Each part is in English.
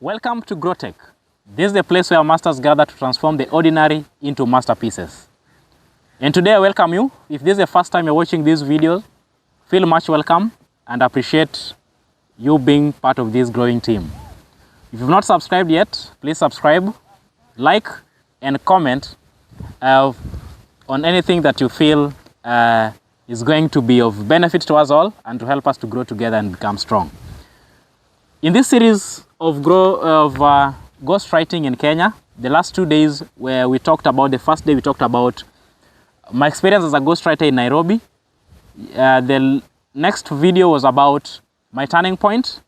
Welcome to GrowTech. This is the place where masters gather to transform the ordinary into masterpieces. And today I welcome you. If this is the first time you're watching this video, feel much welcome and appreciate you being part of this growing team. If you've not subscribed yet, please subscribe, like, and comment on anything that you feel is going to be of benefit to us all and to help us to grow together and become strong. In this series of ghostwriting in Kenya, the last 2 days where we talked about, the first day we talked about my experience as a ghostwriter in Nairobi. The next video was about my turning point,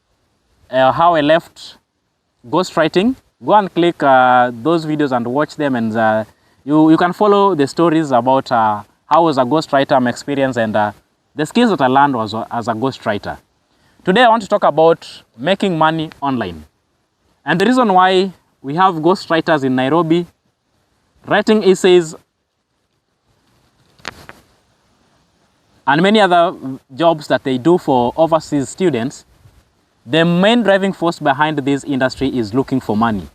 how I left ghostwriting. Go and click those videos and watch them, and you can follow the stories about how I was a ghostwriter, my experience, and the skills that I learned as a ghostwriter. Today I want to talk about making money online. And the reason why we have ghostwriters in Nairobi writing essays and many other jobs that they do for overseas students, the main driving force behind this industry is looking for money.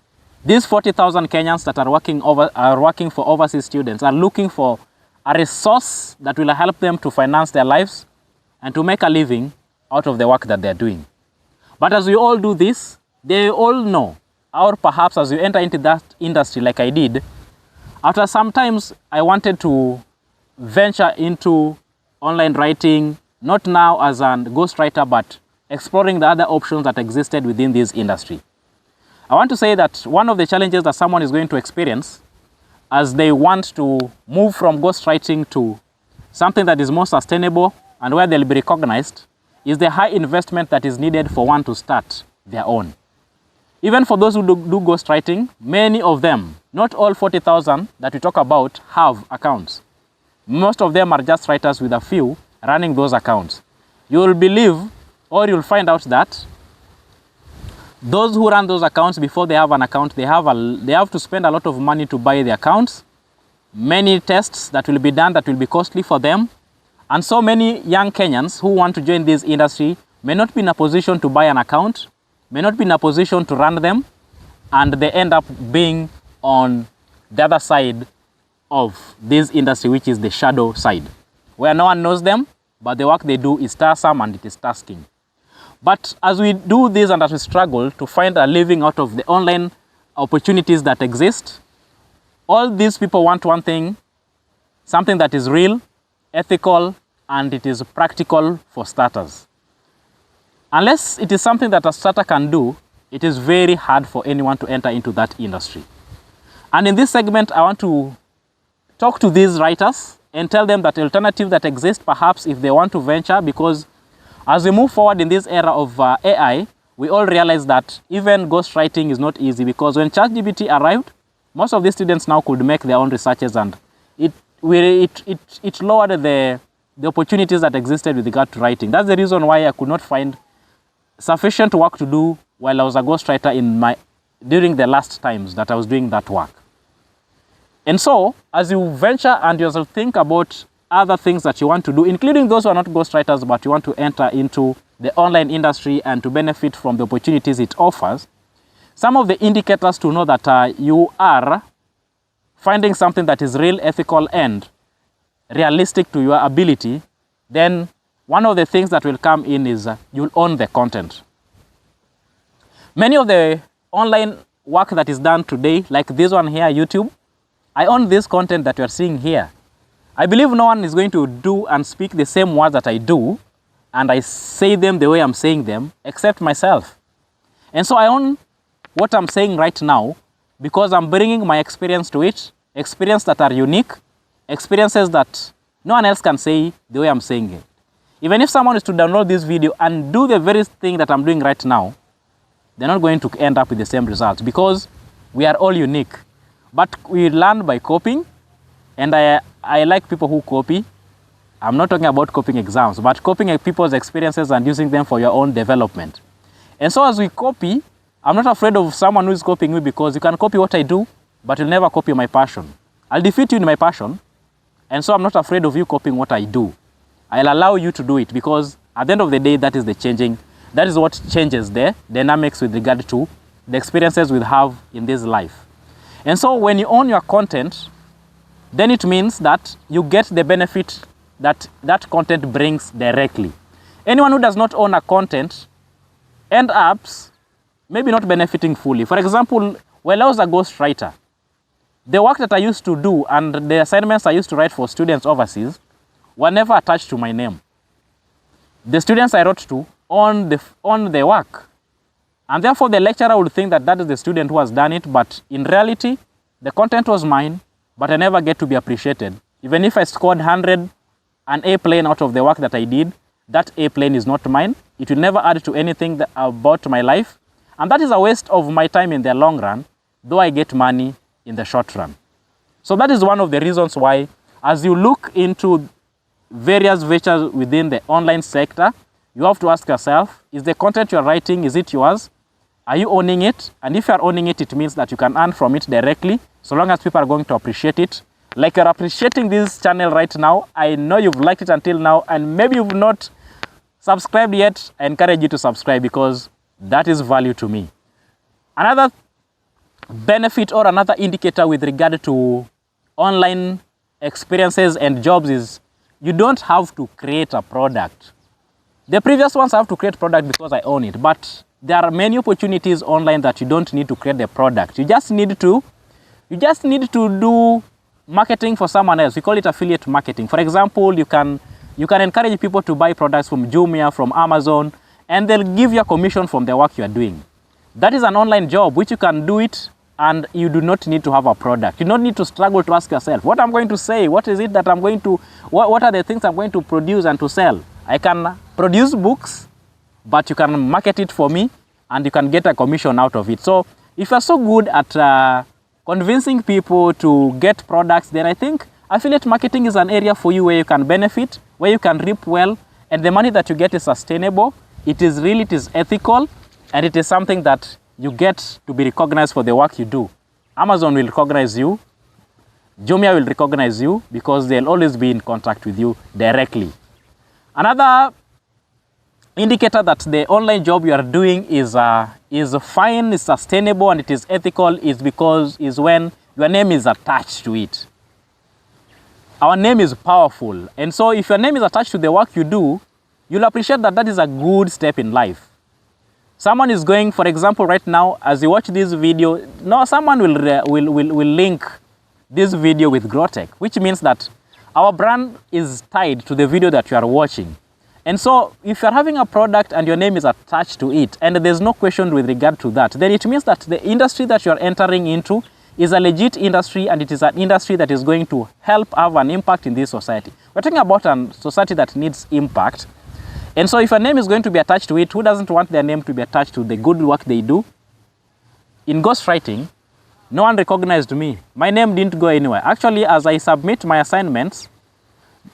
These 40,000 Kenyans that are working for overseas students are looking for a resource that will help them to finance their lives and to make a living out of the work that they're doing. But as we all do this, they all know, or perhaps as you enter into that industry like I did, after sometimes I wanted to venture into online writing, not now as a ghostwriter, but exploring the other options that existed within this industry. I want to say that one of the challenges that someone is going to experience as they want to move from ghostwriting to something that is more sustainable and where they'll be recognized is the high investment that is needed for one to start their own. Even for those who do ghostwriting, many of them, not all 40,000 that we talk about, have accounts. Most of them are just writers with a few running those accounts. You will believe, or you'll find out that those who run those accounts, before they have an account, they have to spend a lot of money to buy the accounts, many tests that will be done that will be costly for them. And so many young Kenyans who want to join this industry may not be in a position to buy an account, may not be in a position to run them, and they end up being on the other side of this industry, which is the shadow side, where no one knows them, but the work they do is tiresome and it is tasking. But as we do this and as we struggle to find a living out of the online opportunities that exist, all these people want one thing, something that is real, ethical, and it is practical for starters. Unless it is something that a starter can do, it is very hard for anyone to enter into that industry. And in this segment, I want to talk to these writers and tell them that alternative that exists, perhaps if they want to venture, because as we move forward in this era of AI, we all realize that even ghostwriting is not easy, because when ChatGPT arrived, most of these students now could make their own researches, and it lowered the opportunities that existed with regard to writing. That's the reason why I could not find sufficient work to do while I was a ghostwriter during the last times that I was doing that work. And so, as you venture and you also think about other things that you want to do, including those who are not ghostwriters, but you want to enter into the online industry and to benefit from the opportunities it offers, some of the indicators to know that you are finding something that is real, ethical, and realistic to your ability, then one of the things that will come in is you'll own the content. Many of the online work that is done today, like this one here, YouTube, I own this content that you are seeing here. I believe no one is going to do and speak the same words that I do, and I say them the way I'm saying them, except myself. And so I own what I'm saying right now, because I'm bringing my experience to it, experiences that are unique, experiences that no one else can say the way I'm saying it. Even if someone is to download this video and do the very thing that I'm doing right now, they're not going to end up with the same results, because we are all unique. But we learn by copying, and I like people who copy. I'm not talking about copying exams, but copying people's experiences and using them for your own development. And so as we copy, I'm not afraid of someone who is copying me, because you can copy what I do, but you'll never copy my passion. I'll defeat you in my passion, and so I'm not afraid of you copying what I do. I'll allow you to do it, because at the end of the day, that is what changes the dynamics with regard to the experiences we have in this life. And so when you own your content, then it means that you get the benefit that that content brings directly. Anyone who does not own a content ends up maybe not benefiting fully. For example, while I was a ghostwriter, the work that I used to do and the assignments I used to write for students overseas were never attached to my name. The students I wrote to own the work. And therefore, the lecturer would think that that is the student who has done it, but in reality, the content was mine, but I never get to be appreciated. Even if I scored 100, an A plane out of the work that I did, that A plane is not mine. It will never add to anything about my life. And that is a waste of my time in the long run, though I get money in the short run. So that is one of the reasons why, as you look into various ventures within the online sector, you have to ask yourself, is the content you're writing, is it yours? Are you owning it? And if you're owning it, it means that you can earn from it directly, so long as people are going to appreciate it. Like you're appreciating this channel right now. I know you've liked it until now, and maybe you've not subscribed yet. I encourage you to subscribe because that is value to me. Another benefit or another indicator with regard to online experiences and jobs is you don't have to create a product. The previous ones I have to create product because I own it, but there are many opportunities online that you don't need to create the product. You just need to do marketing for someone else. We call it affiliate marketing. For example, you can encourage people to buy products from Jumia, from Amazon, and they'll give you a commission from the work you are doing. That is an online job which you can do it, and you do not need to have a product. You don't need to struggle to ask yourself, what I'm going to say, what is it that I'm going to, what are the things I'm going to produce and to sell? I can produce books, but you can market it for me and you can get a commission out of it. So if you're so good at convincing people to get products, then I think affiliate marketing is an area for you where you can benefit, where you can reap well, and the money that you get is sustainable. It is real, it is ethical, and it is something that you get to be recognized for the work you do. Amazon will recognize you, Jumia will recognize you because they'll always be in contact with you directly. Another indicator that the online job you are doing is fine, is sustainable, and it is ethical is when your name is attached to it. Our name is powerful, and so if your name is attached to the work you do, you'll appreciate that that is a good step in life. Someone is going, for example, right now, as you watch this video, someone will link this video with Growtech, which means that our brand is tied to the video that you are watching. And so if you're having a product and your name is attached to it, and there's no question with regard to that, then it means that the industry that you're entering into is a legit industry, and it is an industry that is going to help have an impact in this society. We're talking about a society that needs impact. And so if a name is going to be attached to it, who doesn't want their name to be attached to the good work they do? In ghostwriting, no one recognized me. My name didn't go anywhere. Actually, as I submit my assignments,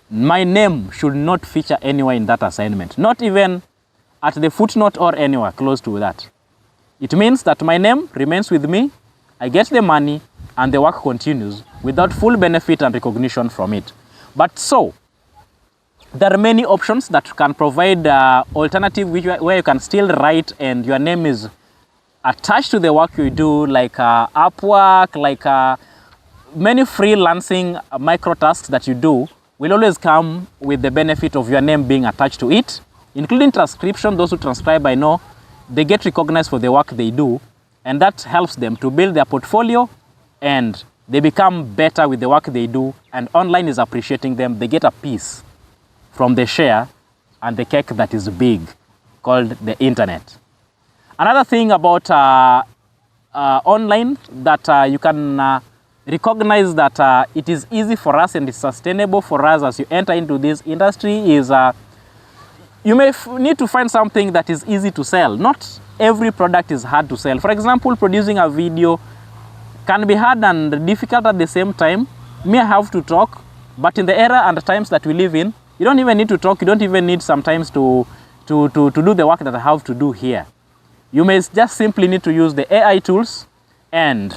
my name should not feature anywhere in that assignment, not even at the footnote or anywhere close to that. It means that my name remains with me, I get the money, and the work continues without full benefit and recognition from it. But so, there are many options that can provide alternative where you can still write and your name is attached to the work you do, like Upwork, like many freelancing micro tasks that you do will always come with the benefit of your name being attached to it, including transcription. Those who transcribe, I know, they get recognized for the work they do, and that helps them to build their portfolio, and they become better with the work they do, and online is appreciating them. They get a piece from the share and the cake that is big, called the internet. Another thing about online that you can recognize that it is easy for us and it's sustainable for us as you enter into this industry is you may need to find something that is easy to sell. Not every product is hard to sell. For example, producing a video can be hard and difficult at the same time. Me, I have to talk, but in the era and the times that we live in, you don't even need to talk. You don't even need sometimes to do the work that I have to do here. You may just simply need to use the AI tools and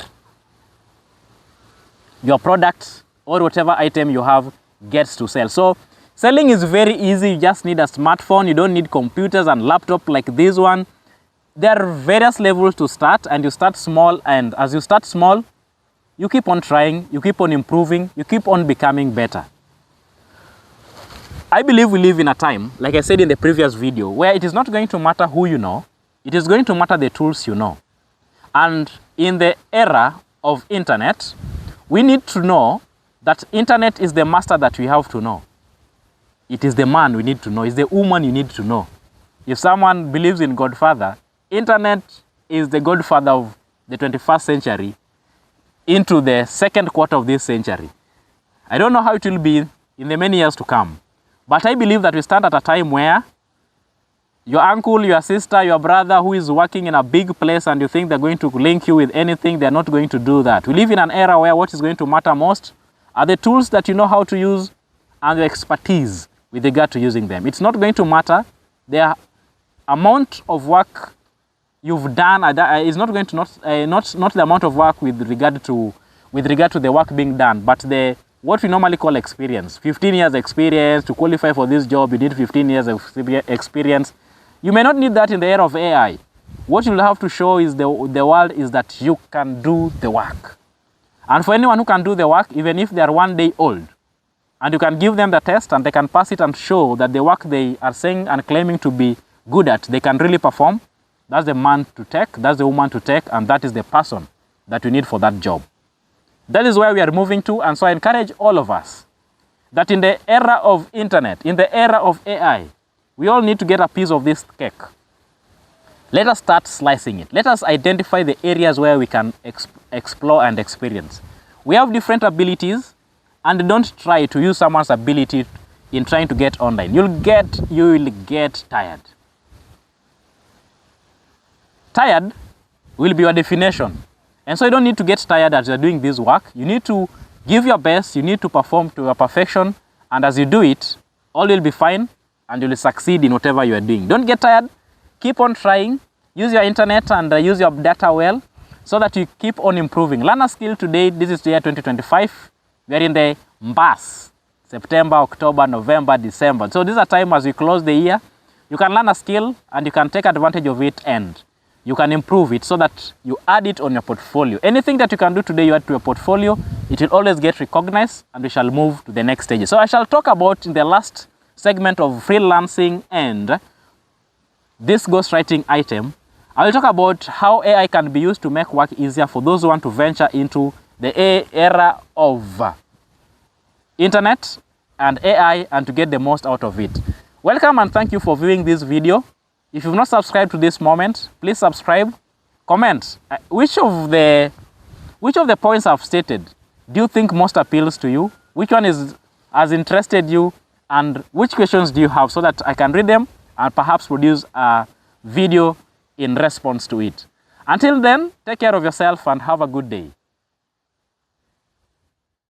your product or whatever item you have gets to sell. So selling is very easy. You just need a smartphone. You don't need computers and laptop like this one. there are various levels to start, and you start small, and as you start small, you keep on trying, you keep on improving, you keep on becoming better. I believe we live in a time, like I said in the previous video, where it is not going to matter who you know, it is going to matter the tools you know. And in the era of internet, we need to know that internet is the master that we have to know. It is the man we need to know, it's the woman you need to know. If someone believes in Godfather, internet is the Godfather of the 21st century into the second quarter of this century. I don't know how it will be in the many years to come. But I believe that we stand at a time where your uncle, your sister, your brother who is working in a big place and you think they're going to link you with anything, they're not going to do that. We live in an era where what is going to matter most are the tools that you know how to use and the expertise with regard to using them. It's not going to matter the amount of work you've done is not going to not the amount of work with regard to the work being done, but what we normally call experience. 15 years experience. To qualify for this job, you need 15 years of experience. You may not need that in the era of AI. What you'll have to show is the world is that you can do the work. And for anyone who can do the work, even if they are 1 day old, and you can give them the test and they can pass it and show that the work they are saying and claiming to be good at, they can really perform, that's the man to take, that's the woman to take, and that is the person that you need for that job. That is where we are moving to, and so I encourage all of us that in the era of internet, in the era of AI, we all need to get a piece of this cake. Let us start slicing it. Let us identify the areas where we can explore and experience. We have different abilities, and don't try to use someone's ability in trying to get online. You will get tired. Tired will be your definition. And so you don't need to get tired as you're doing this work. You need to give your best, you need to perform to your perfection, and as you do it, all will be fine and you will succeed in whatever you are doing. Don't get tired, keep on trying, use your internet and use your data well so that you keep on improving. Learn a skill today. This is the year 2025. We are in the MBAS, September, October, November, December. So this is a time as we close the year, you can learn a skill and you can take advantage of it and you can improve it so that you add it on your portfolio. Anything that you can do today, you add to your portfolio, it will always get recognized and we shall move to the next stage. So I shall talk about in the last segment of freelancing and this ghostwriting item, I will talk about how AI can be used to make work easier for those who want to venture into the era of internet and AI and to get the most out of it. Welcome and thank you for viewing this video. If you've not subscribed to this moment, please subscribe. Comment which of the points I've stated do you think most appeals to you? Which one has interested you? And which questions do you have so that I can read them and perhaps produce a video in response to it. Until then, take care of yourself and have a good day.